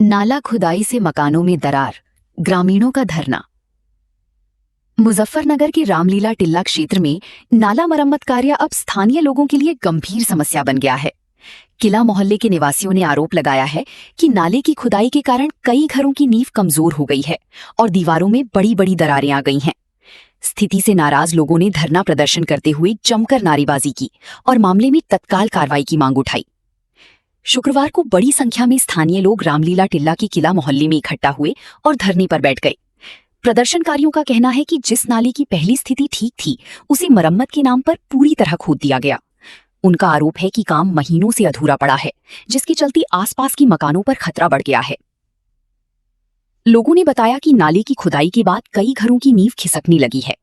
नाला खुदाई से मकानों में दरार, ग्रामीणों का धरना। मुजफ्फरनगर के रामलीला टिल्ला क्षेत्र में नाला मरम्मत कार्य अब स्थानीय लोगों के लिए गंभीर समस्या बन गया है। किला मोहल्ले के निवासियों ने आरोप लगाया है कि नाले की खुदाई के कारण कई घरों की नींव कमजोर हो गई है और दीवारों में बड़ी बड़ी दरारें आ गई हैं। स्थिति से नाराज लोगों ने धरना प्रदर्शन करते हुए जमकर नारेबाजी की और मामले में तत्काल कार्रवाई की मांग उठाई। शुक्रवार को बड़ी संख्या में स्थानीय लोग रामलीला टिल्ला के किला मोहल्ले में इकट्ठा हुए और धरने पर बैठ गए। प्रदर्शनकारियों का कहना है कि जिस नाले की पहली स्थिति ठीक थी, उसे मरम्मत के नाम पर पूरी तरह खोद दिया गया। उनका आरोप है कि काम महीनों से अधूरा पड़ा है, जिसके चलते आसपास के मकानों पर खतरा बढ़ गया है। लोगों ने बताया कि नाले की खुदाई के बाद कई घरों की नींव खिसकने लगी है।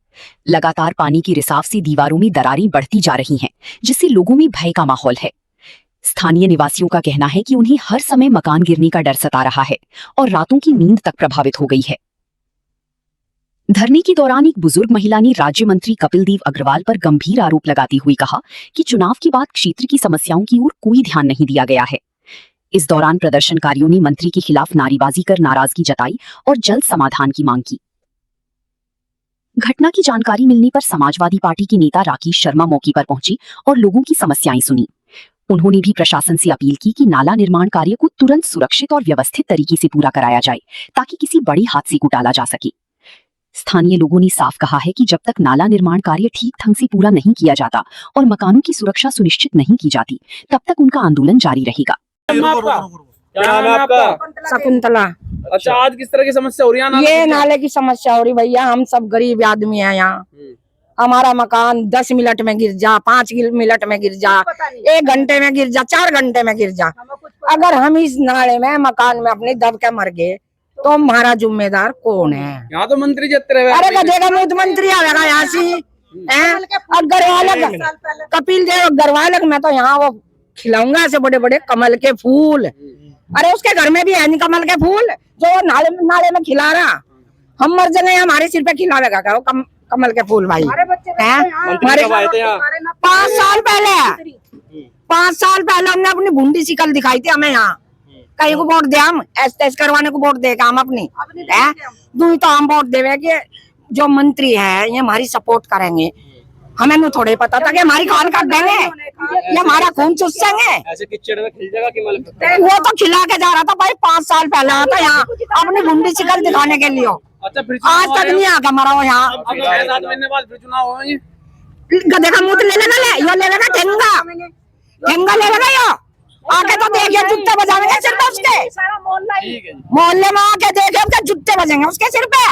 लगातार पानी के रिसाव से दीवारों में दरारें बढ़ती जा रही हैं, जिससे लोगों में भय का माहौल है। स्थानीय निवासियों का कहना है कि उन्हें हर समय मकान गिरने का डर सता रहा है और रातों की नींद तक प्रभावित हो गई है। धरने के दौरान एक बुजुर्ग महिला ने राज्य मंत्री कपिल देव अग्रवाल पर गंभीर आरोप लगाती हुई कहा कि चुनाव के बाद क्षेत्र की समस्याओं की ओर कोई ध्यान नहीं दिया गया है। इस दौरान प्रदर्शनकारियों ने मंत्री के खिलाफ नारेबाजी कर नाराजगी जताई और जल्द समाधान की मांग की। घटना की जानकारी मिलने पर समाजवादी पार्टी के नेता राकेश शर्मा मौके पर पहुंचे और लोगों की समस्याएं सुनी। उन्होंने भी प्रशासन से अपील की कि नाला निर्माण कार्य को तुरंत सुरक्षित और व्यवस्थित तरीके से पूरा कराया जाए, ताकि किसी बड़े हादसे को टाला जा सके। स्थानीय लोगों ने साफ कहा है कि जब तक नाला निर्माण कार्य ठीक ढंग से पूरा नहीं किया जाता और मकानों की सुरक्षा सुनिश्चित नहीं की जाती, तब तक उनका आंदोलन जारी रहेगा। क्या नाम है आपका? शकुंतला। अच्छा, आज किस तरह की समस्या हो रही है? ये नाले की समस्या हो रही भैया। हम सब गरीब आदमी हैं यहाँ। हमारा मकान 10 मिनट में गिर जा, 5 मिनट में गिर जा, 1 घंटे में गिर जा, 4 घंटे में गिर जा। अगर हम इस नाले में मकान में अपने दब के मर गए तो हमारा जिम्मेदार कौन है? यहाँ तो मंत्री जितने रहे। अरे गधेगा मुख्यमंत्री आएगा यहाँ से। अग्रवाल कपिल देव अग्रवाल में तो यहाँ वो खिलाऊंगा से बड़े बड़े कमल के फूल। अरे उसके घर में भी है नहीं कमल के फूल जो नाले में खिला रहा। हम मर जाएंगे, हमारे सिर पे खिलावेगा क्या वो कमल के फूल भाई? हमारे 5 साल पहले 5 साल पहले हमने अपनी भूंडी शिकल दिखाई थी हमें यहाँ। कहीं को वोट दे, हम एस करवाने को वोट देगा हम अपनी है। तो हम वोट देवे कि जो मंत्री है ये हमारी सपोर्ट करेंगे। हमें तो थोड़े पता था कि हमारी कान काट देंगे, ये हमारा खून चूसेंगे। ऐसे कीचड़ में खिल जाएगा कि वो तो खिला के जा रहा था भाई। 5 साल पहले आता यहाँ अपनी भूंडी शिकल दिखाने के लिए। अच्छा, आज तक नहीं आगा मरा वो यहाँ। 7 महीने बाद फिर चुनाव होंगे। गधे का मुंह ले लेना, यो ले लेना ठेंगा ले लेना। यो आके तो देखिए जुत्ते बजाएंगे सिर पे उसके। मोहल्ले में आके देखिए उसके जुत्ते बजेंगे उसके सिर पे।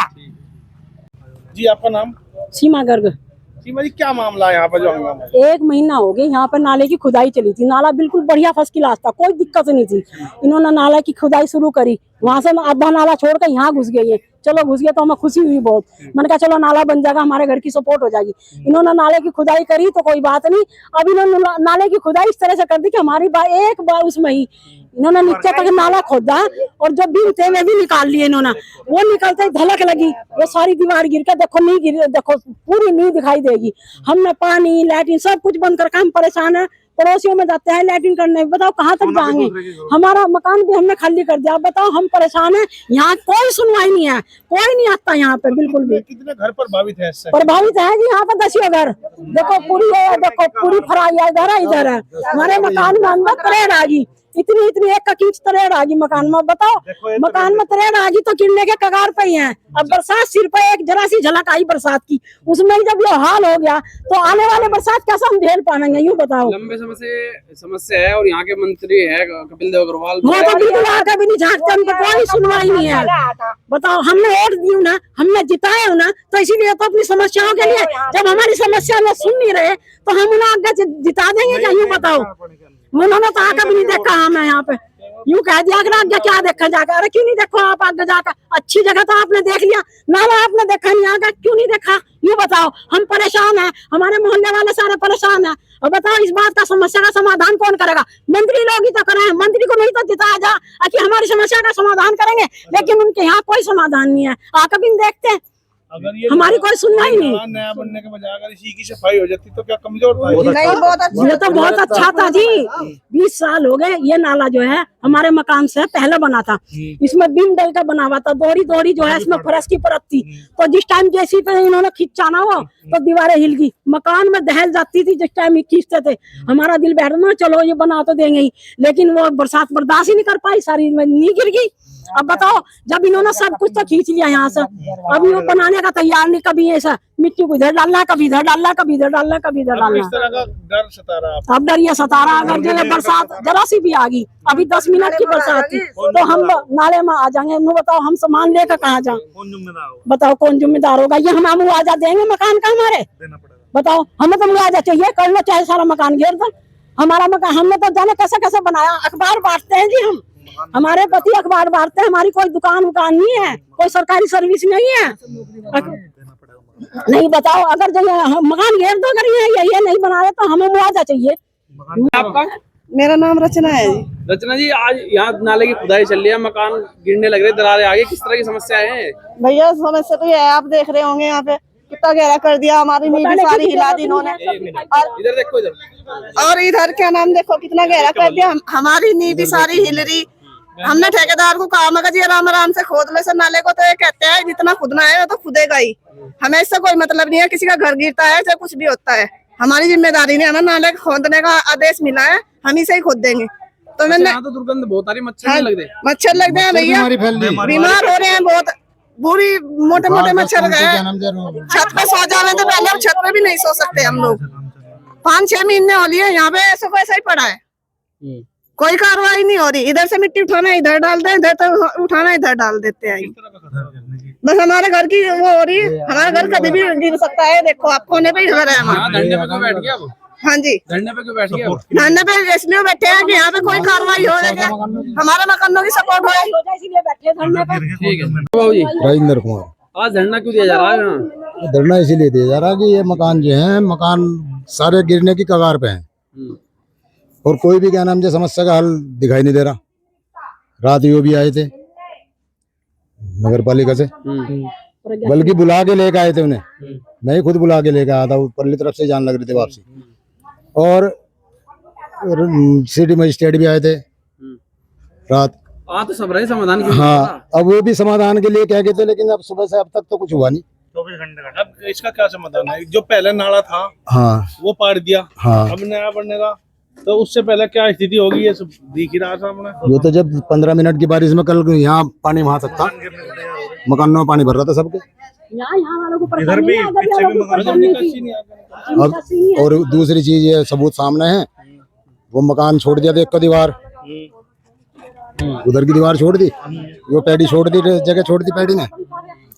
जी, आपका नाम? सीमा गर्ग। सीमा जी, क्या मामला है यहाँ पर जो हंगामा? 1 महीना हो गया यहाँ पर नाले की खुदाई चली थी। नाला बिल्कुल बढ़िया फर्स्ट क्लास था, कोई दिक्कत नहीं थी। इन्होंने नाले की खुदाई शुरू करी, वहाँ से आधा नाला छोड़कर यहाँ घुस गई है। चलो घुस गया तो हमें खुशी हुई बहुत। मैंने कहा चलो नाला बन जाएगा, हमारे घर की सपोर्ट हो जाएगी। इन्होंने नाले की खुदाई करी तो कोई बात नहीं। अब इन्होंने नाले की खुदाई इस तरह से कर दी कि हमारी एक बार उसमें ही इन्होंने नीचे तक नाला खोदा और जो बीम थे वे भी निकाल लिए इन्होंने। वो निकलते ही धलक लगी, वो सारी दीवार गिर के देखो नहीं गिर, देखो पूरी नहीं दिखाई देगी। हमने पानी लैट्रिन सब कुछ बंद करके हम परेशान है। पड़ोसियों में जाते हैं लैट्रिन करने, बताओ कहाँ तक जाएंगे? हमारा मकान भी हमने खाली कर दिया। बताओ हम परेशान है। यहाँ कोई सुनवाई नहीं है, कोई नहीं आता यहाँ पे बिल्कुल भी। कितने घर प्रभावित है? प्रभावित है जी यहाँ पे 10 घर। देखो पूरी है, देखो पूरी फराई है, इधर है। हमारे मकान में अंदर तरेड़ आ गई, इतनी 1 का इंच तरेड़ आ गई मकान में। बताओ मकान में तरेड़ आ गई तो गिरने के कगार पे ही है। अब बरसात सिर पे एक जरा सी झलक आई बरसात की, उसमें जब ये हाल हो गया तो आने वाले बरसात कैसे हम झेल पाएंगे? यूँ बताओ। लंबे समय से समस्या है और यहाँ के मंत्री है कपिल देव अग्रवाल, वो तो बिल्कुल आके भी नहीं झाँकते, उनको कोई सुनवाई नहीं है। बताओ हमने वोट दी ना, हमने जिताए हो ना, तो इसीलिए तो अपनी समस्याओं के लिए जब हमारी समस्या में सुन नहीं रहे तो हम उन्हें आगे जिता देंगे क्या? यूँ बताओ। उन्होंने तो आगे भी नहीं देखा हमें यहाँ पे। यूँ कह दिया कि आगे क्या देखा जाकर। अरे क्यों नहीं देखो आप आगे जाकर? अच्छी जगह तो आपने देख लिया, नाला आपने देखा नहीं, आगे क्यों नहीं देखा? ये बताओ। हम परेशान हैं, हमारे मोहल्ले वाले सारे परेशान हैं। और बताओ इस बात का समस्या का समाधान कौन करेगा? मंत्री लोग ही तो करें। मंत्री को नहीं तो जिताया जा कि हमारी समस्या का समाधान करेंगे, लेकिन उनके यहाँ कोई समाधान नहीं है। आकर भी देखते अगर ये हमारी कोई सुनवाई नहीं। नया बनने के बजाय अगर इसी की सफाई हो जाती तो क्या कमजोर था? नहीं, बहुत अच्छा ये तो बहुत अच्छा था जी। 20 साल हो गए। ये नाला जो है हमारे मकान से पहले बना था, इसमें बीम डल का बना हुआ था, दोहरी दोहरी जो है इसमें फरस की परत थी। तो जिस टाइम जैसी पे इन्होंने खींचा ना वो, तो दीवारें हिल गई, मकान में दहल जाती थी जिस टाइम खींचते थे। हमारा दिल बैठ ना, चलो ये बना तो देंगे ही, लेकिन वो बरसात बर्दाश्त ही नहीं कर पाई, सारी नी गिर गई। अब बताओ, जब इन्होंने सब कुछ तो खींच लिया यहाँ से, अभी वो बनाने का तैयार नहीं, कभी ऐसा मिट्टी को इधर डालना, कभी इधर डालना, कभी इधर डालना, कभी इधर अब किस डालना। तरह का डर सता रहा आपको? अब डर ये सता रहा, अगर जो है बरसात जरा सी भी आ गई, अभी 10 मिनट की बरसात थी, तो हम नाले में आ जाएंगे। नो बताओ, हम सामान लेकर कहाँ जाएं? कौन जिम्मेदार होगा? बताओ कौन जिम्मेदार होगा? ये हम मुआवजा देंगे मकान का हमारे? देना पड़ेगा। बताओ, हमें तो मुआवजा चाहिए, करना चाहे सारा मकान घेर दो हमारा मकान। हमने तो जाने कैसे कैसे बनाया, अखबार बांटते हैं जी हम, हमारे पति अखबार बांटते हैं, हमारी कोई दुकान नहीं है, कोई सरकारी सर्विस नहीं है। नहीं बताओ, अगर जो हम मकान घेर दो, अगर ये नहीं बना रहे तो हमें मुआवजा चाहिए। आपका? मेरा नाम रचना है जी। रचना जी, आज यहाँ नाले की खुदाई चल रही है, मकान गिरने लग रहे, दरारें आगे, किस तरह की समस्या है? भैया समस्या तो ये है, आप देख रहे होंगे यहाँ पे कितना गहरा कर दिया, हमारी नींव भी सारी हिला दी इन्होंने। इधर देखो, इधर और इधर क्या नाम देखो कितना गहरा कर दिया, हमारी नींव भी सारी हिल रही। हमने ठेकेदार को कहा, मगर जी आराम आराम से खोद लो सर नाले को, तो ये कहते हैं जितना खुदना है वो तो खुदेगा ही, हमें इससे कोई मतलब नहीं है। किसी का घर गिरता है चाहे कुछ भी होता है, हमारी जिम्मेदारी नहीं, हमें नाले खोदने का आदेश मिला है, हम ही से ही खोद देंगे। तो मैंने यहाँ तो दुर्गंध बहुत आ रही, मच्छर नहीं लग रहे? मच्छर लगते हैं भैया, बीमार हो रहे हैं बहुत, बुरी मोटे मोटे मच्छर गए। छत पे सो जाने तो पहले, अब छत पे भी नहीं सो सकते हम लोग। 5-6 महीने हो लिए यहाँ पे ऐसा को ऐसा ही पड़ा है, कोई कार्रवाई नहीं हो रही। इधर से मिट्टी उठाना इधर डाल दे, इधर तो उठाना इधर डाल देते हैं। बस हमारे घर की वो हो रही है, हमारा घर कभी भी गिर सकता है। देखो आप कोने पे ही घर है हमारा। यहाँ धरने पे क्यों बैठ गया अब? हाँ जी, धरने पे क्यों बैठ गया अब? धरने पे इसलिए बैठे हैं कि यहाँ पे कोई कार्रवाई हो रही है, हमारे मकानों की सपोर्ट हो। इसलिए बैठे धरने पे। ठीक है बाबू जी, राजेंद्र कुमार। आज धरना क्यों दिया जा रहा है यहाँ? धरना इसीलिए दिया जा रहा है कि ये मकान जो है, मकान सारे गिरने की कगार पे हैं और कोई भी क्या नाम जो समस्या का हल दिखाई नहीं दे रहा। रात यो भी आए थे नगर पालिका से, बल्कि बुला के लेके आए थे उन्हें, मैं ही खुद बुला के लेके आया था, ऊपरली तरफ से जान लग रही थी वापसी। और सिटी मजिस्ट्रेट भी आए थे रात। तो सब रहे समाधान क्यों? हाँ, अब वो भी समाधान के लिए क्या कहते, लेकिन अब सुबह से अब तक तो कुछ हुआ नहीं। 24 घंटे का। अब इसका क्या समाधान है? जो पहले नाला था हाँ वो पाड़ दिया, हाँ, अब नया बनने का, तो उससे पहले क्या स्थिति होगी ये सब दिख ही रहा सामने। वो तो जब 15 मिनट की बारिश में कल यहाँ पानी वहां तक था, मकानों में पानी भर रहा था सबके। यहाँ वालों को इधर भी पीछे भी मकान अब और दूसरी चीज ये सबूत सामने है, वो मकान छोड़ दिया था एक का दीवार, उधर की दीवार छोड़ दी, वो पैडी छोड़ दी, जगह छोड़ दी पैडी ने।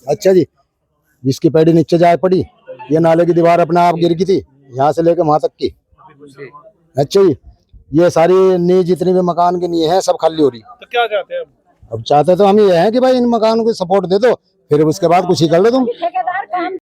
अच्छा जी, जिसकी पैडी नीचे जाए पड़ी, ये नाले की दीवार अपने आप गिर गई थी यहाँ से लेकर वहां तक की। अच्छा जी, ये सारी नींव जितनी भी मकान की नींव है सब खाली हो रही। तो क्या चाहते हैं अब चाहते तो हम ये हैं कि भाई इन मकानों को सपोर्ट दे दो, फिर उसके बाद कुछ ही कर लो तुम।